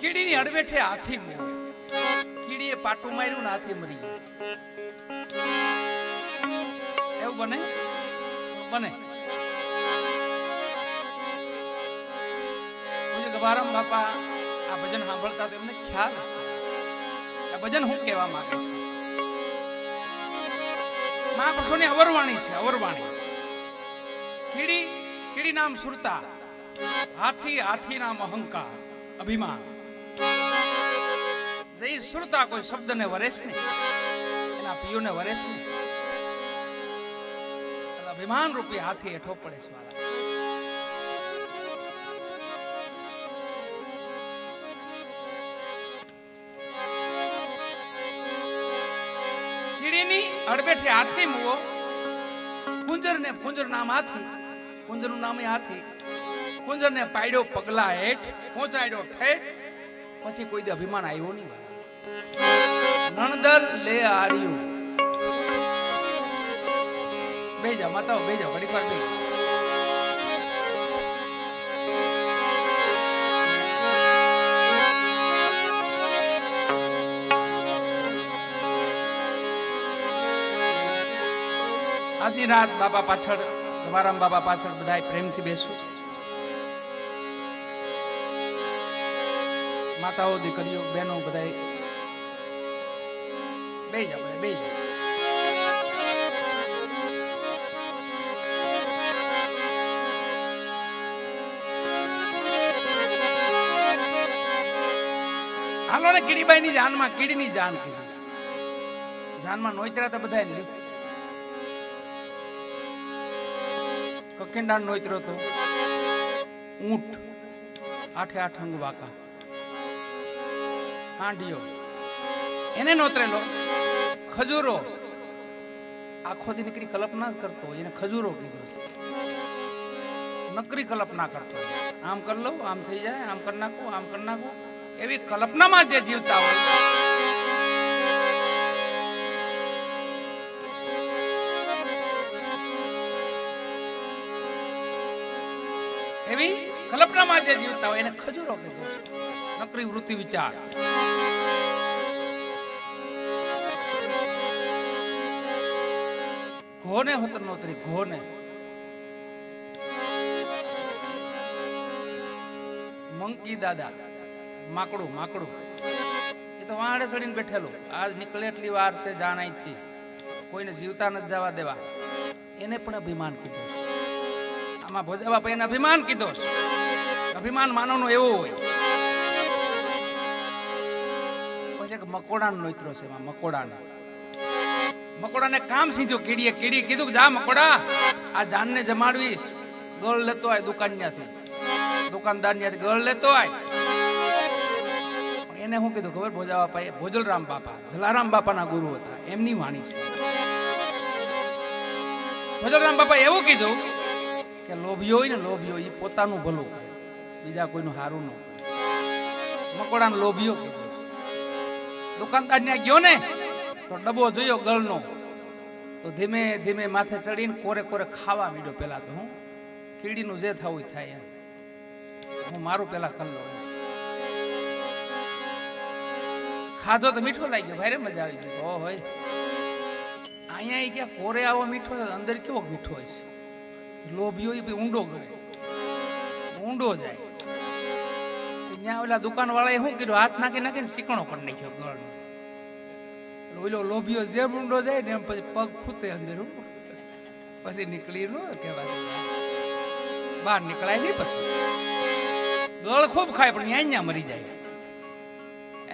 કીડીની અડવેઠે હાથી મોહ. કીડીએ પાટું માર્યું ને હાથી મરી ગયો. એવું બને બને. ગભારામ બાપા આ ભજન સાંભળતા તો એમને ખ્યાલ હશે આ ભજન શું કહેવા માંગે છે. મહાપુરુષોની અવરવાણી છે, અવરવાણી. કીડી નામ સુરતા, હાથી નામ અહંકાર, અભિમાન. જે સુરતા કોઈ શબ્દને વરેશ ને, એના પિયોને વરેશ ને, અભિમાન રૂપી હાથી હેઠો પડે છે. વાલા કીડીની અડબેઠે હાથી મુવો. કુંજર નામ હાથી, કુંજરનું નામ હાથી. કુંજરને પાડ્યો પગલા હેઠ, પહોંચાડ્યો ઠેઠ. પછી કોઈ દે અભિમાન આવ્યો નહીં. નણદલ લે આર્યું. બે જાઓ માતાઓ, બે જાઓ, ઘડીક વાર બે જાઓ. આજની રાત બાપા પાછળ, ગભારામ બાપા પાછળ બધા પ્રેમથી બેસું. માતાઓ, દીકરીઓ, બહેનો બધા બે જાઓ, બે જાઓ. હાલો ને કીડીબાઈ ની જાનમાં કીડીની જાન કીધી. જાનમાં નોતરા તો બધા ને કકેંડા નોતરો તો ઊંટ 8 અંગ વાકા, હાંડિયો એને નોતરેલો. ખજૂરો આખો દી નીકળી કલ્પના જ કરતો હોય, એને ખજૂરો કીધો. નકરી કલ્પના કરતો, આમ કર લો, આમ થઈ જાય, આમ કરી નાખો, આમ કરી નાખો. એવી કલ્પનામાં જે જીવતા હોય એવી કલ્પનામાં જે જીવતા હોય એને ખજૂરો કીધો. નકરી વૃત્તિ વિચાર. ઘોને હોતર નોતરી, ઘોને મંકી દાદા, માકડું એ તો વાંડે ચડીને બેઠેલો. આજ નીકળે એટલી વાર છે જાણાયથી, કોઈને જીવતા નથી જવા દેવા. એને પણ અભિમાન કીધું. આમાં ભોજા બાપા એને અભિમાન કીધો. અભિમાન માનવનો એવો હોય. પછી એક મકોડાનો નોતરો છે. એમાં મકોડાને કામ સીધું. કીડીએ કીધું કે જા મકોડા, આ જાનને જમાડવીશ. ગળ લેતો આય દુકાનદાર ત્યાંથી ગળ લેતો આય. એને શું કીધું ખબર? ભોજા બાપા, ભોજલરામ બાપા, જલારામ બાપાના ગુરુ હતા, એમની વાણી છે. ભોજલરામ બાપા એવું કીધું કે લોભિયો હોય ને, લોભિયો એ પોતાનું ભલું કરે, બીજા કોઈનું સારું ન કરે. મકોડાને લોભિયો કીધો. દુકાનદાર ત્યાં ગયો ને તો ડબ્બો જોયો ગળનો, તો ધીમે ધીમે માથે ચડીને કોરે ખાવા માંડ્યો. પેલા તો હું કીડીનું જે થવું થાય એમ, હું મારું પેલા કરી લઉં. ખાધો તો મીઠો લાગ્યો, ભારે મજા આવી ગઈ. ઓ હોય અહીંયા ક્યાં કોરે આવો મીઠો છે, અંદર કેવો મીઠો હોય છે. લોભીઓ ઊંડો કરે, ઊંડો જાય. ત્યાં ઓલા દુકાન વાળાએ શું કીધું? હાથ નાખીને ચીકણો કરી નાખ્યો ગળ. ઓલો લોભીઓ જેમ ઊંડો જાય ને એમ પછી પગ ખૂતે અંદર, પછી નીકળી નો કેવા બહાર નીકળાય નહીં. પછી ગળ ખૂબ ખાય પણ અહીંયા મરી જાય.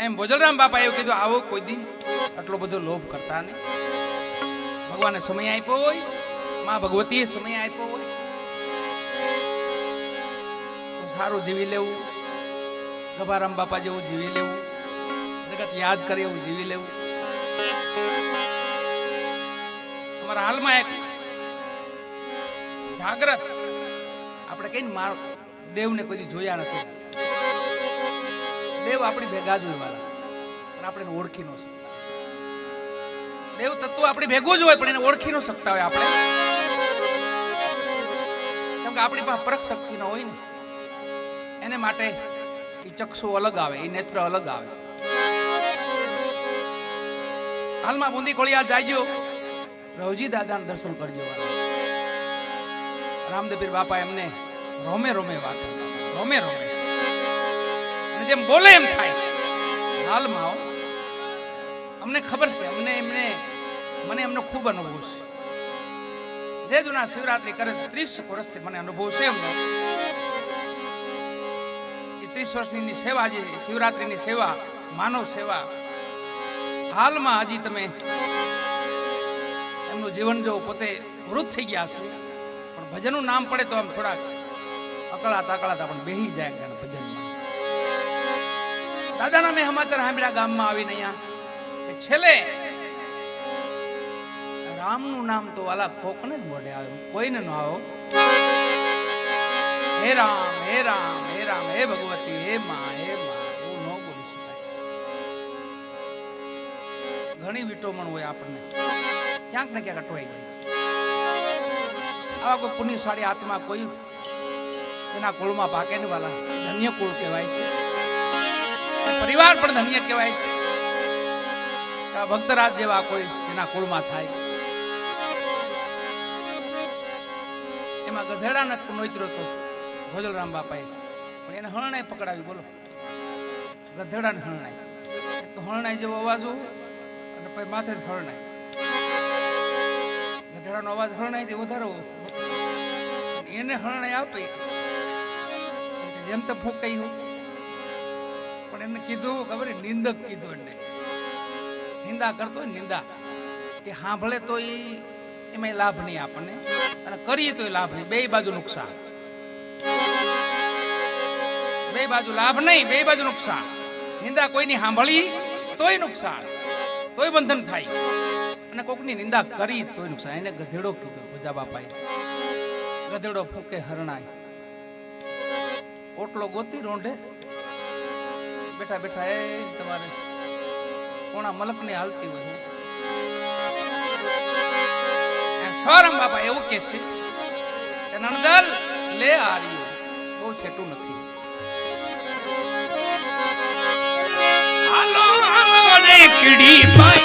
એમ ભોજલરામ બાપા એવું કીધું, આવો કોઈ દી આટલો બધો લોભ કરતા નહીં. ભગવાને સમય આપ્યો હોય, માં ભગવતીએ સમય આપ્યો હોય તો સારું જીવી લેવું. ગભારામ બાપા જેવું જીવી લેવું, જગત યાદ કરે એવું જીવી લેવું. અમારા હાલમાં એક જાગ્રત આપણે કઈ દેવને કોઈ જોયા નથી. દેવ આપણી ભેગા જ હોય વાલા, પણ આપણે ઓળખી ન શકતા. દેવ તત્વ આપણી ભેગું જ હોય પણ એને ઓળખી ન શકતા હોય આપણે, કેમ કે આપણી પાસે પરખ શક્તિ ન હોય ને. એને માટે એ ચક્ષુ અલગ આવે, એ નેત્ર અલગ આવે. હાલમાં બુંદી કોળિયા જાગ્યો, રવજી દાદાના દર્શન કરજો. રામદેવપીર બાપા એમને રોમે રોમે વાત રોમે રોમે અને જેમ બોલે એમ થાય છે. હાલમાં અમને ખબર છે, મને એમનો ખૂબ અનુભવ છે. જે જૂના શિવરાત્રી કરે 30 વર્ષથી મને અનુભવ છે એમનો. એ 30 વર્ષની સેવા, જે શિવરાત્રીની સેવા, માનવ સેવા, હાલમાં હજી તમે એમનું જીવન જો પોતે વૃદ્ધ થઈ ગયા છે, પણ ભજનનું નામ પડે તો આમ થોડાક અકળાતા પણ બેહી જાય જાણે ભજનમાં. દાદાના મેં સમાચાર સાંભળ્યા ગામમાં આવીને અહીંયા કે છેલ્લે રામનું નામ તો વાલા કોકને જ મોઢે આવે, કોઈને ન આવો. હે રામ હે રામ હે રામ હે ભગવતી હે માં એવું ન બોલી શકાય. ઘણી વિટોમણ હોય આપણને, ક્યાંક ને ક્યાંક અટવાઈ જાય છે. આવા કોઈ પુણ્યશાળી આત્મા કોઈ એના કુળમાં પાકે ને વાલા, ધન્ય કુળ કહેવાય છે. પરિવાર પણ ધન્ય કહેવાય છે. ભક્તરાજ જેવા કોઈ એના કુળમાં થાય. એમાં ગધેડાને નોતરો હતો ભોજલરામ બાપાએ, પણ એને હરણાઈ પકડાવી. બોલો, ગધેડાને હરણાઈ, તો હરણાઈ જેવો અવાજ હોય અને પછી માથે હરણાઈ. ગધેડાનો અવાજ હરણાઈથી વધારે હોય, એને હરણાઈ આપી જેમ તો ફૂંકાઈ હોય. પણ એને કીધું ખબર, નિંદક કીધું. એને નિંદા કરતો હોય, નિંદા એ સાંભળે તો એમાં લાભ નહીં આપણને, અને કરીએ તો લાભ નહીં. બે બાજુ નુકસાન, બે બાજુ લાભ નહીં, બે બાજુ નુકસાન. નિંદા કોઈની સાંભળી તોય નુકસાન, તોય બંધન થાય, અને કોકની નિંદા કરી તોય નુકસાન. એને ગધેડો કીધો ભોજા બાપાએ. ગધેડો ફૂંકે હરણાય, ઓટલો ગોતી રોંઢે બેઠા બેઠા એ તમારે કોણા મલક ને હાલતી હોય. સ્વરમ બાપા એવું કે છે કે નણદલ લે આર્યો, બહુ છેટું નથી. હાલો હાલો રે કીડી ભાઈ,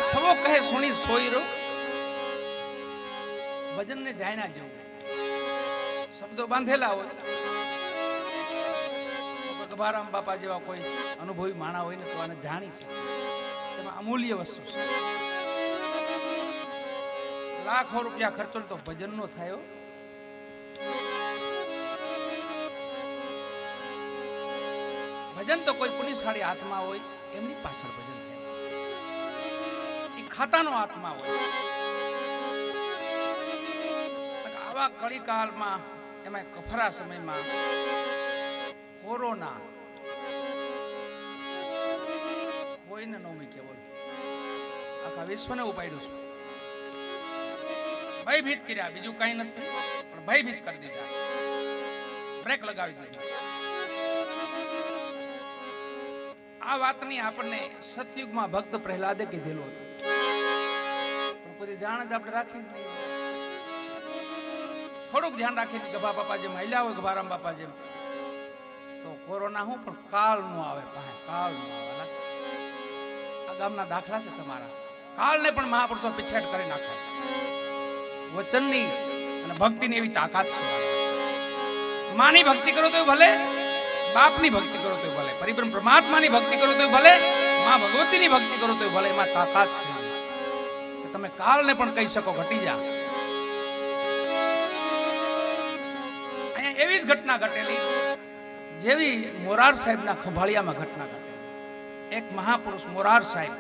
સવો કહે સુણી સોયરો ભજન ને જાણ્યા જેવું શબ્દો બાંધેલા હોય. ગભારામ બાપા જેવા કોઈ અનુભવી માણા હોય ને તો આને જાણી શકે. તેમાં અમૂલ્ય વસ્તુ છે. લાખો રૂપિયા ખર્ચો તો ભજન નો થયો. ભજન તો કોઈ પુનિશાળી આત્મા હોય એમની પાછળ ભજન થાય. એ ખાતાનો આત્મા હોય. આવા કળીકાળમાં એમાં કફરા સમયમાં કોરોના કોઈને ન મૂકે બોલ આખા વિશ્વને ઉપાડ્યું છે. ભયભીત કર્યા, બીજું કઈ નથી પણ ભયભીત કરી દીધા, બ્રેક લગાવી દીધા. આ વાતની આપણને સતયુગમાં ભક્ત પ્રહલાદે કીધેલું હતું, પણ કોઈ જાણ જ આપણે રાખી જ નહીં. થોડુંક ધ્યાન રાખીને ગભા બાપા જેમ હલ્યા હોય, ગભારામ બાપા જેમ, તો કોરોના હું પણ કાળ નો આવે, કાળ નો આવે. આ ગામના દાખલા છે તમારા. કાળને પણ મહાપુરુષો પીછેટ કરી નાખે. વચનની અને ભક્તિની એવી તાકાત છે. માની ભક્તિ કરો તો ભલે, બાપની ભક્તિ કરો તો ભલે, પરિબ્રહ્મ પરમાત્માની ભક્તિ કરો તો ભલે, માં ભગવતીની ભક્તિ કરો તો ભલે, એમાં તાકાત છે કે તમે કાળને પણ કહી શકો ઘટી જા. અહીંયા એવી જ ઘટના ઘટેલી જેવી મોરાર સાહેબના ખંભાળિયામાં ઘટના ઘટેલી. એક મહાપુરુષ મોરાર સાહેબ,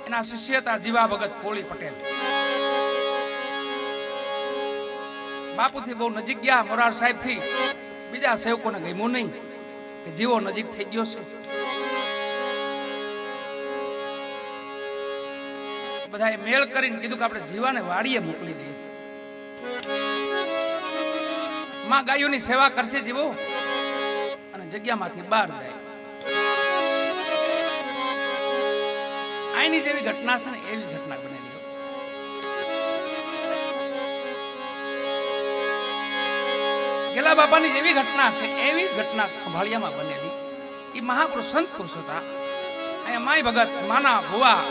એના શિષ્ય હતા જીવા ભગત કોળી પટેલ. બાપુથી બહુ નજીક ગયા મોરાર સાહેબ થી. બીજા સેવકોને ગમ્યું નહીં કે જીવો નજીક થઈ ગયો છે. બધાએ મેળ કરીને કીધું કે આપણે જીવાને વાડીએ મોકલી દઈએ. માં ગાયોની સેવા કરશે જીવો અને જગ્યામાંથી બહાર જાય. આની જેવી ઘટના છે ને એવી જ ઘટના બનેલી. ગેલા બાપાની જેવી ઘટના છે એવી જ ઘટના ખંભાળિયામાં બનેલી. એ મહાપુરુષ સંત પુરુષ હતા. અહીંયા માય ભગત, માના ભુવા,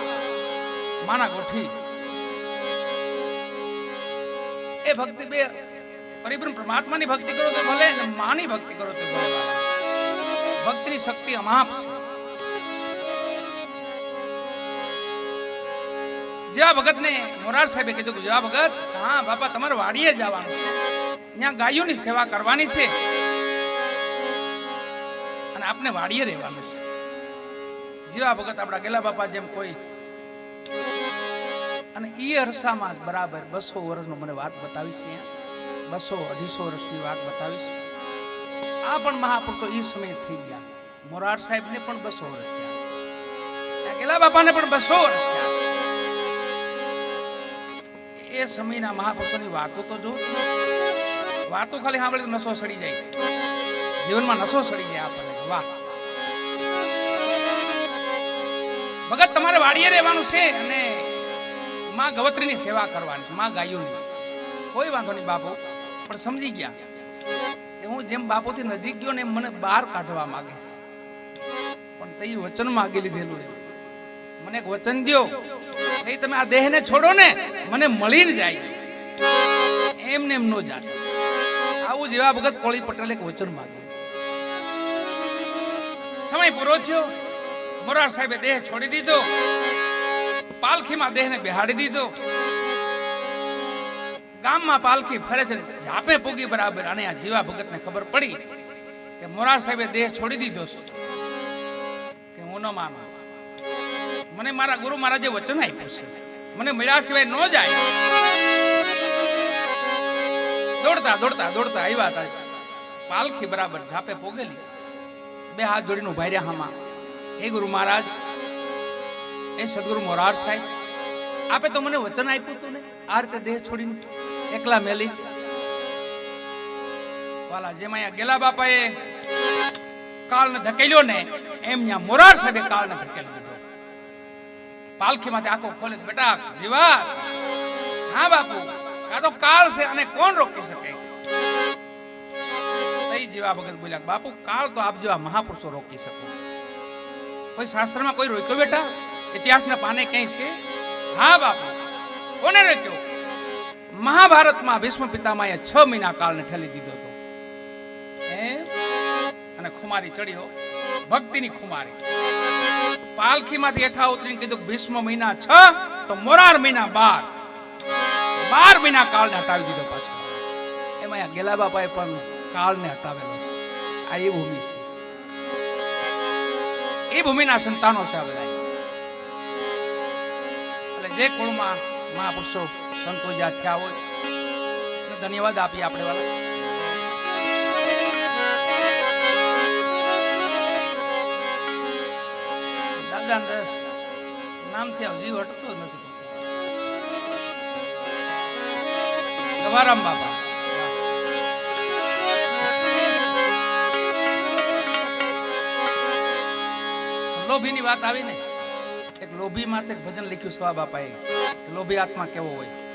માના ગોઠી, એ ભક્તિ બે પરિબ્રહ્મ પરમાત્માની ભક્તિ કરો તો ભલે અને માની ભક્તિ કરો તો ભલે. ભક્તિની શક્તિ અમાપ છે. જેવા ભગત ને મોરાર સાહેબે કીધું કે જેવા ભગત, હા બાપા તમારે વાડીએ જવાનું છે, ત્યાં ગાયોની સેવા કરવાની છે અને આપને વાડીએ રહેવાનું છે. જેવા ભગત આપણા ગેલા બાપા જેમ કોઈ, અને ઈ અરસામાં બરાબર 200 વર્ષનો મને વાત બતાવી છે. 200-250 વર્ષની વાત બતાવી છે. આ પણ મહાપુરુષો એ સમયે થઈ ગયા. મોરાર સાહેબ ને પણ 200 વર્ષ થયા, ગેલા બાપાને પણ 200 વર્ષ થયા. એ સમયના મહાપુરુષોની વાતો તો જો, વાતો ખાલી સાંભળી તો નસો સડી જાય, જીવનમાં નસો સડી જાય આપણને. વાહ ભગત, તમારે વાડીએ રહેવાનું છે અને માં ગવત્રીની સેવા કરવાની છે, માં ગાયોની. કોઈ વાંધો નહીં બાપુ, પણ સમજી ગયા કે હું જેમ બાપુથી નજીક ગયો ને એમ મને બહાર કાઢવા માંગે છે. પણ તે વચન માગી લીધેલું છે. મને એક વચન દ્યો, નહીં તમે આ દેહને છોડો ને મને મળીને જાય, એમને એમ નો જાય. આવું જેવા ભગત કોળી પટેલે એક વચન માગ્યું. સમય પૂરો થયો. મોરાર સાહેબે દેહ છોડી દીધો, પાલખીમાં દેહને બેહાડી દીધો. ગામમાં પાલખી ફરે છે, ઝાપે પૂગી બરાબર. અને આ જીવા ભગતને ખબર પડી કે મોરાર સાહેબે દેહ છોડી દીધો છે, કે હું ન માનું. મને મારા ગુરુ મહારાજે વચન આપ્યું છે, મને મળ્યા સિવાય ન જાય. દોડતા દોડતા દોડતા આવ્યા હતા. પાલખી બરાબર ઝાપે પોગેલી. બે હાથ જોડીને ઉભા રહ્યા હામાં. એ ગુરુ મહારાજ, એ સદગુરુ મોરાર સાહેબ, આપે તો મને વચન આપ્યું હતું ને આ રીતે દેહ છોડીને એકલા મેલી. વાલા જેમ અહીંયા ગેલા બાપાએ કાળને ધકેલ્યો ને એમ ત્યાં મોરાર સાહેબે કાળને ધકેલી દીધો. પાલખીમાંથી આંખો ખોલે, બેટા જીવા, હા બાપુ, આ તો કાળ છે અને કોણ રોકી શકે? તઈ જેવા ભગત બોલ્યા, બાપુ કાળ તો આપ જેવા મહાપુરુષો રોકી શકો. કોઈ શાસ્ત્રમાં કોઈ રોક્યો બેટા? ઇતિહાસના પાને ક્યાંય છે? હા બાપુ, કોને રોક્યો? મહાભારતમાં ભીષ્મ પિતામહે 6 મહિના કાળને ઠેલી દીધો હતો. અને ખુમારી ચડ્યો, ભક્તિની ખુમારી. પાલખીમાંથી હેઠા ઉતરીને કીધું કે ભીષ્મ મહિના 6 તો મોરાર મહિના 12 મહિના કાળને હટાવી દીધો પાછો. એમાં આ ગેલા બાપાએ પણ કાળને હટાવેલો છે. આ એ ભૂમિ છે, એ ભૂમિના સંતાનો છે આ બધા. એટલે જે કુળમાં મહાપુરુષો સંતો જ્યાં થયા હોય એને ધન્યવાદ આપીએ આપણે વાળા. દાદા નામથી જીવ હટતો જ નથી. ગવારામ બાપા લોભીની વાત આવી ને, એક લોભી માથે ભજન લખ્યું સ્વા બાપાએ. લોભી આત્મા કેવો હોય?